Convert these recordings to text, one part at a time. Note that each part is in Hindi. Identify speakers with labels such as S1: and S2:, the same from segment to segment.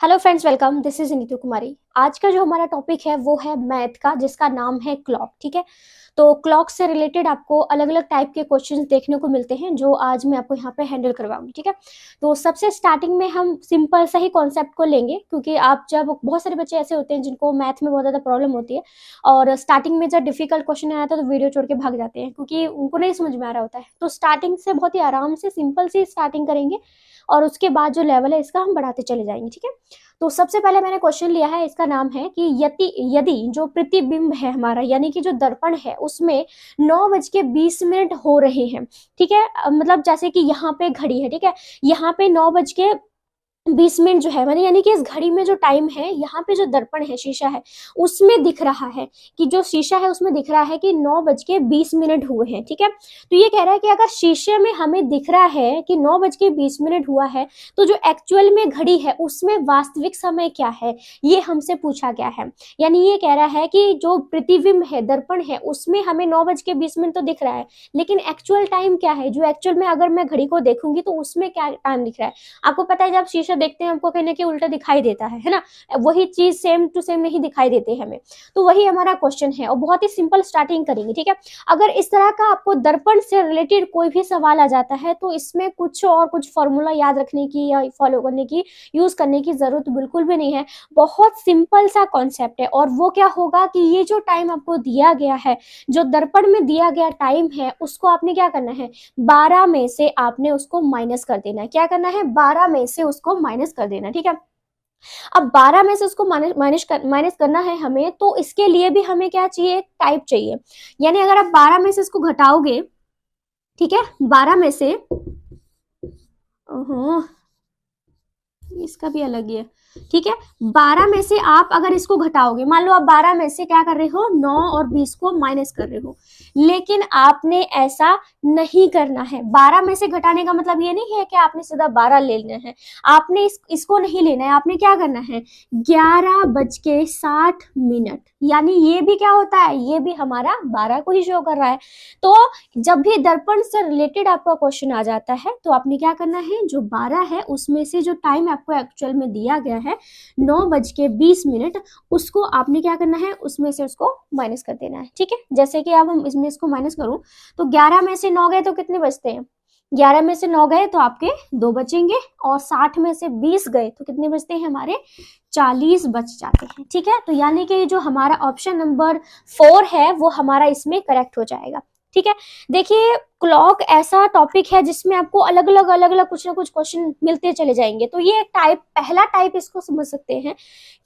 S1: Hello friends, welcome. This is Neetu Kumari. आज का जो हमारा टॉपिक है वो है मैथ का, जिसका नाम है क्लॉक। ठीक है, तो क्लॉक से रिलेटेड आपको अलग अलग टाइप के क्वेश्चंस देखने को मिलते हैं, जो आज मैं आपको यहाँ पे हैंडल करवाऊंगी। ठीक है, तो सबसे स्टार्टिंग में हम सिंपल सा ही कॉन्सेप्ट को लेंगे, क्योंकि आप जब बहुत सारे बच्चे ऐसे होते हैं जिनको मैथ में बहुत ज़्यादा प्रॉब्लम होती है और स्टार्टिंग में जब डिफिकल्ट क्वेश्चन आया था तो वीडियो छोड़ के भाग जाते हैं, क्योंकि उनको नहीं समझ में आ रहा होता है। तो स्टार्टिंग से बहुत ही आराम से सिंपल सी स्टार्टिंग करेंगे और उसके बाद जो लेवल है इसका हम बढ़ाते चले जाएंगे। ठीक है, तो सबसे पहले मैंने क्वेश्चन लिया है, इसका नाम है कि यदि यदि जो प्रतिबिंब है हमारा, यानी कि जो दर्पण है, उसमें 9:20 हो रहे हैं। ठीक है, मतलब जैसे कि यहाँ पे घड़ी है। ठीक है, यहाँ पे 9:20 जो है, यानी कि इस घड़ी में जो टाइम है, यहाँ पे जो दर्पण है, शीशा है, उसमें दिख रहा है कि जो शीशा है उसमें दिख रहा है कि 9:20 हुए हैं। ठीक है, तो ये कह रहा है कि अगर शीशे में हमें दिख रहा है कि 9:20 हुआ है, तो जो एक्चुअल में घड़ी है उसमें वास्तविक समय क्या है, ये हमसे पूछा गया है। यानी ये कह रहा है कि जो प्रतिबिंब है, दर्पण है, उसमें हमें 9:20 तो दिख रहा है, लेकिन एक्चुअल टाइम क्या है, जो एक्चुअल में अगर मैं घड़ी को देखूंगी तो उसमें क्या टाइम दिख रहा है। आपको पता है जब शीशा देखते हैं हमको कहीं ना कहीं उल्टा दिखाई देता है ना, वही चीज सेम टू सेम नहीं दिखाई देती है हमें। तो वही हमारा क्वेश्चन है और बहुत ही सिंपल स्टार्टिंग करेंगे। ठीक है, अगर इस तरह का आपको दर्पण से रिलेटेड कोई भी सवाल आ जाता है तो इसमें कुछ फॉर्मूला याद रखने की या फॉलो करने की, यूज करने की जरूरत बिल्कुल भी नहीं है। बहुत सिंपल सा कॉन्सेप्ट है। और वो क्या होगा कि ये जो टाइम आपको दिया गया है, जो दर्पण में दिया गया टाइम है, उसको आपने क्या करना है, 12 में से आपने उसको माइनस कर देना है। क्या करना है, 12 में से उसको माइनस कर देना। ठीक है, अब 12 में से उसको माइनस करना है हमें, तो इसके लिए भी हमें क्या चाहिए, टाइप चाहिए। यानी अगर आप 12 में से इसको घटाओगे, ठीक है, 12 में से, इसका भी अलग ही है। ठीक है, 12 में से आप अगर इसको घटाओगे, मान लो आप 12 में से क्या कर रहे हो, 9 और 20 को माइनस कर रहे हो, लेकिन आपने ऐसा नहीं करना है। 12 में से घटाने का मतलब ये नहीं है कि आपने सीधा 12 ले लेना है, आपने इसको नहीं लेना है। आपने क्या करना है, 11:60, यानी ये भी क्या होता है, ये भी हमारा 12 को ही शो कर रहा है। तो जब भी दर्पण से रिलेटेड आपका क्वेश्चन आ जाता है तो आपने क्या करना है, जो 12 है उसमें से जो टाइम आपको एक्चुअल में दिया गया है 9:20, उसको आपने क्या करना है, उसमें से उसको माइनस कर देना है। ठीक है, जैसे कि अब हम इसमें इसको माइनस करूं तो 11 में से 9 गए तो कितने बचते हैं, 11 में से 9 गए तो आपके 2 बचेंगे, और 60 में से 20 गए तो कितने बचते हैं, हमारे 40 बच जाते हैं। ठीक है, तो यानी कि जो हमारा ऑप्शन नंबर 4 है वो हमारा इसमें करेक्ट हो जाएगा। ठीक है, देखिए क्लॉक ऐसा टॉपिक है जिसमें आपको अलग अलग कुछ ना कुछ क्वेश्चन मिलते चले जाएंगे। तो ये पहला टाइप इसको समझ सकते हैं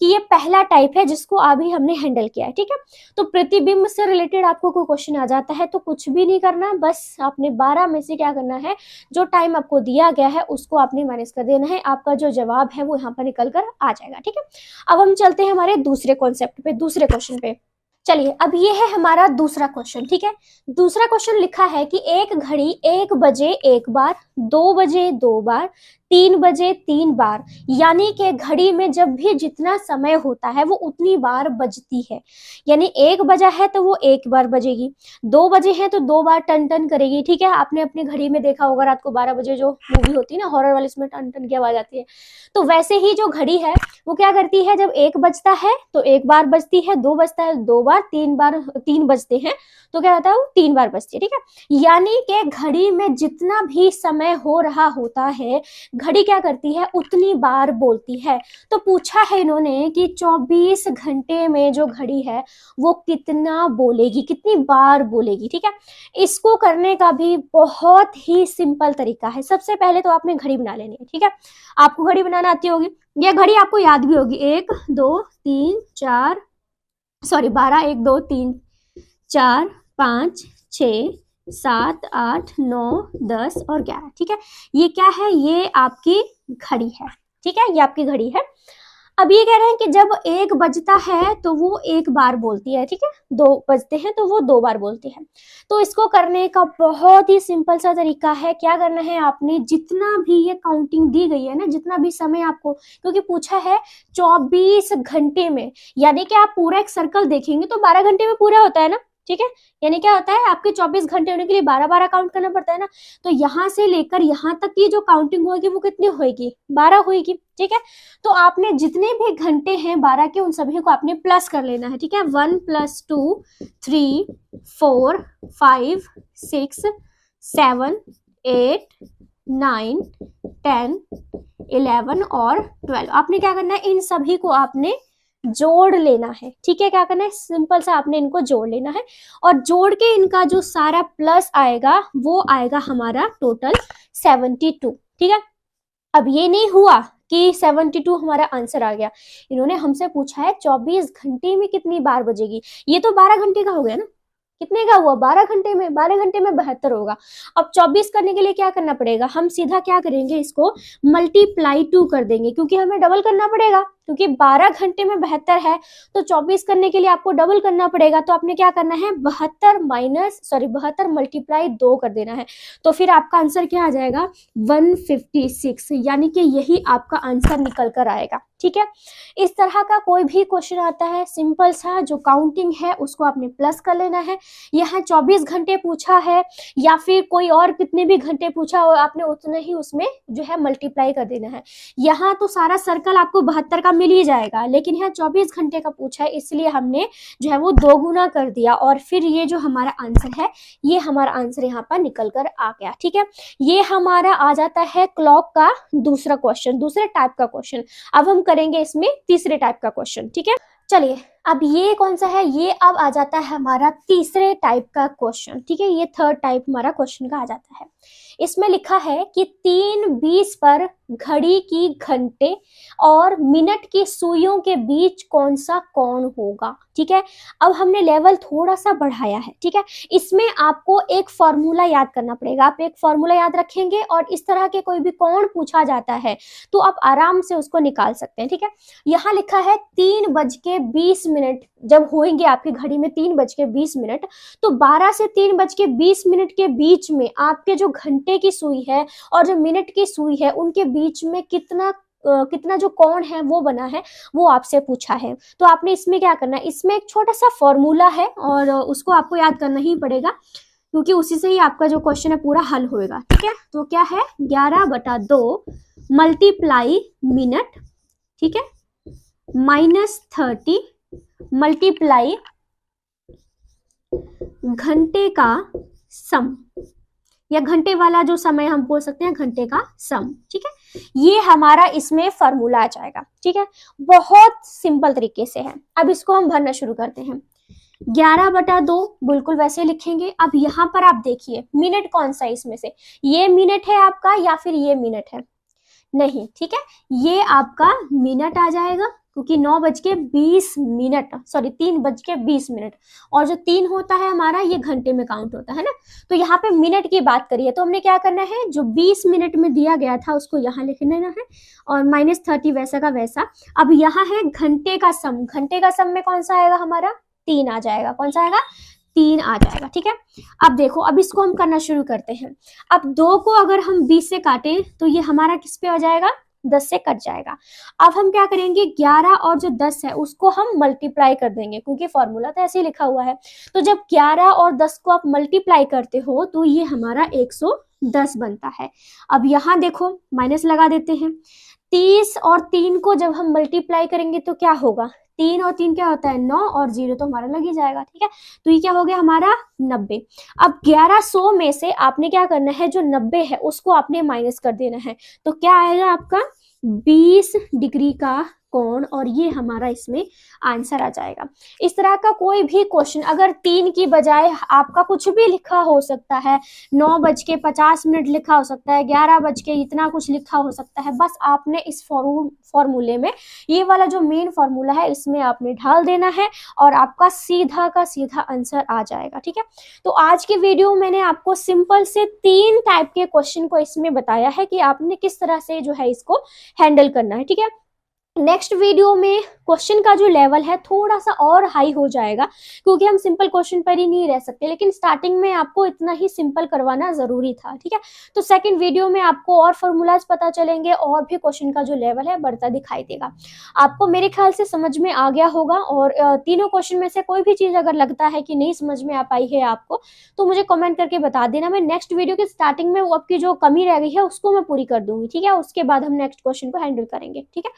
S1: कि ये पहला टाइप है जिसको अभी हमने हैंडल किया है। ठीक है, तो प्रतिबिंब से रिलेटेड आपको कोई क्वेश्चन आ जाता है तो कुछ भी नहीं करना, बस आपने 12 में से क्या करना है, जो टाइम आपको दिया गया है उसको आपने माइनस कर देना है। आपका जो जवाब है वो यहाँ पर निकल कर आ जाएगा। ठीक है, अब हम चलते हैं हमारे दूसरे कॉन्सेप्ट पे, दूसरे क्वेश्चन पे। चलिए, अब ये है हमारा दूसरा क्वेश्चन। ठीक है, दूसरा क्वेश्चन लिखा है कि एक घड़ी 1 बजे एक बार, 2 बजे 2 बार, 3 बजे 3 बार, यानी कि घड़ी में जब भी जितना समय होता है वो उतनी बार बजती है। यानी 1 बजा है तो वो 1 बार बजेगी, 2 बजे है तो 2 बार टन टन करेगी। ठीक है, आपने अपनी घड़ी में देखा होगा रात को 12 बजे जो मूवी होती है ना हॉरर वाली, इसमें टन टन की आवाज आती है। तो वैसे ही जो घड़ी है वो क्या करती है, जब 1 बजता है तो 1 बार बजती है, 2 बजता है 2 बार, 3 बजते हैं तो क्या होता है, वो 3 बार बजती है। ठीक है, यानी कि घड़ी में जितना भी समय हो रहा होता है घड़ी क्या करती है, उतनी बार बोलती है। तो पूछा है इन्होंने कि 24 घंटे में जो घड़ी है वो कितना बोलेगी, कितनी बार बोलेगी। ठीक है, इसको करने का भी बहुत ही सिंपल तरीका है। सबसे पहले तो आपने घड़ी बना लेनी है। ठीक है, आपको घड़ी बनाना आती होगी, यह घड़ी आपको याद भी होगी, 1 2 3 4, सॉरी 12, 1 2 3 4 5 6 7 8 9 10 और 11। ठीक है, ये क्या है, ये आपकी घड़ी है। ठीक है, ये आपकी घड़ी है। अब ये कह रहे हैं कि जब 1 बजता है तो वो 1 बार बोलती है। ठीक है, 2 बजते हैं तो वो 2 बार बोलती है। तो इसको करने का बहुत ही सिंपल सा तरीका है। क्या करना है, आपने जितना भी ये काउंटिंग दी गई है ना, जितना भी समय आपको, क्योंकि पूछा है 24 घंटे में, यानी कि आप पूरा एक सर्कल देखेंगे तो 12 घंटे में पूरा होता है ना। ठीक है। यानी क्या होता है, आपके 24 घंटे होने के लिए 12-12 काउंट करना पड़ता है ना, तो यहाँ से लेकर यहाँ तक की जो काउंटिंग होगी वो कितनी होगी, 12 होगी। ठीक है, तो आपने जितने भी घंटे हैं 12 के, उन सभी को आपने प्लस कर लेना है। ठीक है, 1 + 2 3 4 5 6 7 8 9 10 11 और 12। आपने क्या करना है, इन सभी को आपने जोड़ लेना है। ठीक है, क्या करना है, सिंपल सा आपने इनको जोड़ लेना है, और जोड़ के इनका जो सारा प्लस आएगा वो आएगा हमारा टोटल 72। ठीक है, अब ये नहीं हुआ कि 72 हमारा आंसर आ गया, इन्होंने हमसे पूछा है 24 घंटे में कितनी बार बजेगी। ये तो 12 घंटे का हो गया ना, कितने का हुआ, 12 घंटे में, 12 घंटे में 72 होगा। अब 24 करने के लिए क्या करना पड़ेगा, हम सीधा क्या करेंगे, इसको मल्टीप्लाई 2 कर देंगे, क्योंकि हमें डबल करना पड़ेगा, क्योंकि 12 घंटे में 72 है, तो 24 करने के लिए आपको डबल करना पड़ेगा। तो आपने क्या करना है, 72 मल्टीप्लाई 2 कर देना है, तो फिर आपका आंसर क्या आ जाएगा, 156, यानी कि यही आपका आंसर निकल कर आएगा। ठीक है, इस तरह का कोई भी क्वेश्चन आता है, सिंपल सा जो काउंटिंग है उसको आपने प्लस कर लेना है। यहाँ 24 घंटे पूछा है या फिर कोई और कितने भी घंटे पूछा हो, आपने उतने ही उसमें जो है मल्टीप्लाई कर देना है। यहाँ तो सारा सर्कल आपको 72 का मिल ही जाएगा, लेकिन यहाँ 24 घंटे का पूछा है, इसलिए हमने जो है वो 2 गुना कर दिया, और फिर ये जो हमारा आंसर है, ये हमारा आंसर यहाँ पर निकल कर आ गया। ठीक है, ये हमारा आ जाता है क्लॉक का दूसरा क्वेश्चन, दूसरे टाइप का क्वेश्चन। अब हम करेंगे इसमें तीसरे टाइप का क्वेश्चन। ठीक है, चलिए अब ये कौन सा है, ये अब आ जाता है हमारा तीसरे टाइप का क्वेश्चन। ठीक है, ये थर्ड टाइप हमारा क्वेश्चन का आ जाता है। इसमें लिखा है कि 3:20 पर घड़ी की घंटे और मिनट की सुइयों के बीच कौन सा कोण होगा। ठीक है, अब हमने लेवल थोड़ा सा बढ़ाया है। ठीक है, इसमें आपको एक फॉर्मूला याद करना पड़ेगा, आप एक फॉर्मूला याद रखेंगे और इस तरह के कोई भी कोण पूछा जाता है तो आप आराम से उसको निकाल सकते हैं। ठीक है, यहाँ लिखा है 3:20 जब होंगे आपकी घड़ी में 3:20, तो 12 से 3:20 के बीच में आपके जो घंटे की सुई है और जो मिनट की सुई है उनके बीच में कितना जो कोण है वो बना है, वो आपसे पूछा है। तो आपने इसमें क्या करना है, इसमें एक छोटा सा फॉर्मूला है और उसको आपको याद करना ही पड़ेगा, क्योंकि उसी से ही आपका जो क्वेश्चन है पूरा हल होएगा। ठीक है, तो क्या है, 11/2 मल्टीप्लाई मिनट, ठीक है, -30 मल्टीप्लाई घंटे का सम, या घंटे वाला जो समय हम बोल सकते हैं, घंटे का सम। ठीक है, ये हमारा इसमें फॉर्मूला आ जाएगा। ठीक है, बहुत सिंपल तरीके से है। अब इसको हम भरना शुरू करते हैं। 11/2 बिल्कुल वैसे लिखेंगे। अब यहाँ पर आप देखिए मिनट कौन सा है इसमें से, ये मिनट है आपका या फिर ये मिनट है, नहीं। ठीक है, ये आपका मिनट आ जाएगा, क्योंकि 3:20, और जो 3 होता है हमारा ये घंटे में काउंट होता है ना, तो यहाँ पे मिनट की बात करिए तो हमने क्या करना है, जो 20 मिनट में दिया गया था उसको यहाँ लिख लेना है और -30 वैसा का वैसा। अब यहाँ है घंटे का सम, घंटे का सम में कौन सा आएगा हमारा, 3 आ जाएगा। कौन सा आएगा, 3 आ जाएगा। ठीक है, अब देखो, अब इसको हम करना शुरू करते हैं। अब 2 को अगर हम 20 से काटें तो ये हमारा किस पे आ जाएगा, 10 से कट जाएगा। अब हम क्या करेंगे, 11 और जो 10 है उसको हम मल्टीप्लाई कर देंगे, क्योंकि फॉर्मूला तो ऐसे ही लिखा हुआ है। तो जब 11 और 10 को आप मल्टीप्लाई करते हो तो ये हमारा 110 बनता है। अब यहाँ देखो माइनस लगा देते हैं, 30 और 3 को जब हम मल्टीप्लाई करेंगे तो क्या होगा, 3 और 3 क्या होता है, 9 और 0 तो हमारा लग ही जाएगा। ठीक है, तो ये क्या हो गया हमारा 90। अब 1100 में से आपने क्या करना है, जो 90 है उसको आपने माइनस कर देना है, तो क्या आएगा आपका 20 डिग्री का कोण, और ये हमारा इसमें आंसर आ जाएगा। इस तरह का कोई भी क्वेश्चन अगर 3 की बजाय आपका कुछ भी लिखा हो सकता है, 9:50 लिखा हो सकता है, 11 इतना कुछ लिखा हो सकता है, बस आपने इस फॉर्मूले में ये वाला जो मेन फॉर्मूला है इसमें आपने ढाल देना है और आपका सीधा का सीधा आंसर आ जाएगा। ठीक है, तो आज की वीडियो मैंने आपको सिंपल से 3 टाइप के क्वेश्चन को इसमें बताया है कि आपने किस तरह से जो है इसको हैंडल करना है। ठीक है, नेक्स्ट वीडियो में क्वेश्चन का जो लेवल है थोड़ा सा और हाई हो जाएगा, क्योंकि हम सिंपल क्वेश्चन पर ही नहीं रह सकते, लेकिन स्टार्टिंग में आपको इतना ही सिंपल करवाना जरूरी था, ठीक है। तो सेकंड वीडियो में आपको और फॉर्मूलाज पता चलेंगे और भी क्वेश्चन का जो लेवल है बढ़ता दिखाई देगा। आपको मेरे ख्याल से समझ में आ गया होगा, और तीनों क्वेश्चन में से कोई भी चीज अगर लगता है कि नहीं समझ में आ पाई है आपको, तो मुझे कमेंट करके बता देना। मैं नेक्स्ट वीडियो के स्टार्टिंग में वो आपकी जो कमी रह गई है उसको मैं पूरी कर दूंगी, ठीक है। उसके बाद हम नेक्स्ट क्वेश्चन को हैंडल करेंगे, ठीक है।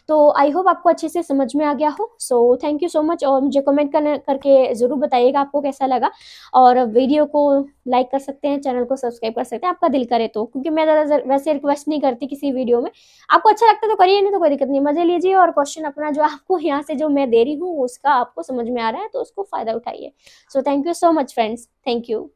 S1: तो आई होप आपको अच्छे से समझ में आ गया हो। So thank you so much, और मुझे कमेंट करके जरूर बताइएगा आपको कैसा लगा, और वीडियो को लाइक कर सकते हैं, चैनल को सब्सक्राइब कर सकते हैं आपका दिल करे तो, क्योंकि मैं ज़्यादा वैसे रिक्वेस्ट नहीं करती किसी वीडियो में। आपको अच्छा लगता है तो करिए, नहीं तो कोई दिक्कत नहीं, मजे लीजिए, और क्वेश्चन अपना जो आपको यहाँ से जो मैं दे रही हूँ उसका आपको समझ में आ रहा है तो उसको फायदा उठाइए। So thank you so much friends, thank you.